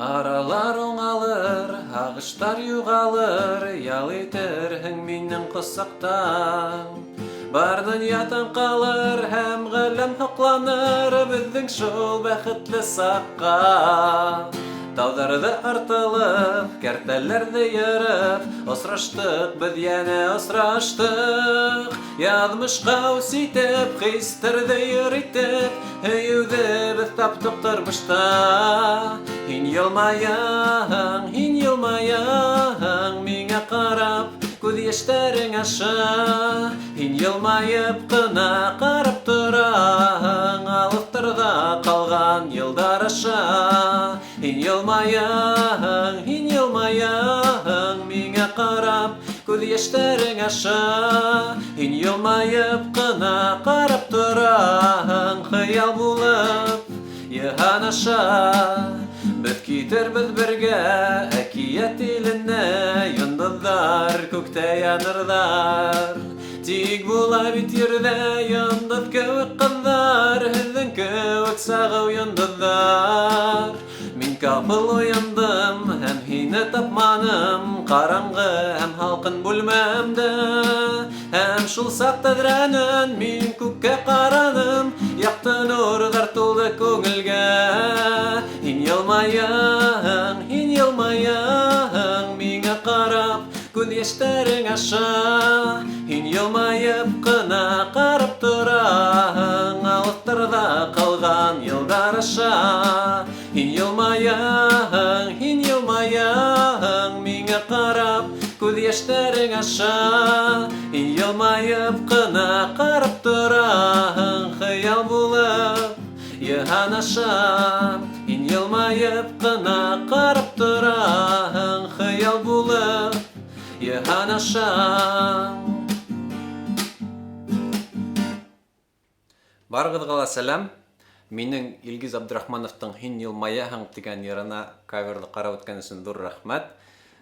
Аралар оңалыр, ағыштар юғалыр, ял итерһең минең ҡосаҡтан. Бар донъятан ҡалыр һәм ғаләм һоҡланыр беҙҙең шул бәхетле саҡҡа. Тауҙарҙы артылып, кәртәләрҙе йырып, осраштыҡ, беҙ йәнә осраштыҡ. Яҙмышҡа үс итеп, хистәрҙе йыр итеп, һөйөүҙе беҙ таптыҡ тормошта. Һин йылмаяһың, миңә ҡарап, күҙ йәштәрең аша. Һин йылмайып ҡына ҡарап тораһың, алыҫтарҙа ҡалған йылдар аша. Һин йылмаяһың, миңә ҡарап, күҙ йәштәрең аша. Һин йылмайып ҡына ҡарап тораһың, хыял булып йыһан аша. Беҙ китербеҙ бергә әкиәт иленә, йондоҙҙар күктә янырҙар. Тик була бит ерҙә йондоҙ кеүек ҡыҙҙар, һеҙҙең кеүек сағыу йондоҙҙар. Мин ҡапыл уяндым һәм һине тапманым, ҡараңғы һәм һалҡын бүлмәмдә. Һәм шул саҡ тәҙрәнән мин күккә ҡараным, яҡты нурҙар тулды күңелгә. Һин йылмаяһың, миңә ҡарап, күҙ йәштәрең аша. Һин йылмайып ҡына ҡарап тораһың, алыҫтарҙа ҡалған йылдар аша. Һин йылмаяһың, миңә ҡарап, күҙ йәштәрең аша. Һин йылмайып ҡына ҡарап тораһың, хыял булып йыһан аша. Һин йылмайып ҡына ҡарап тораһың, хыял булып йыһан аша. Барығыҙға ла сәләм. Минең Илгиз Абдрахмановтың «Һин йылмаяһың» тигән йырына каверлы ҡарап үткән өсөн ҙур рәхмәт.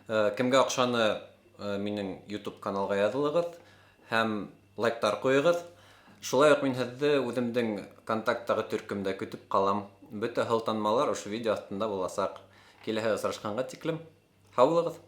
Кемгә оҡшаны, минең YouTube каналға яҙылығыҙ һәм лайктар ҡуйығыҙ. Шулай уҡ мин һеҙҙе үҙемдең контакттағы төркөмдә көтөп ҡалам. Бөтә һылтанмалар ошо видео аҫтында буласаҡ. Киләһе осрашҡанға тиклем һаулығыҙ.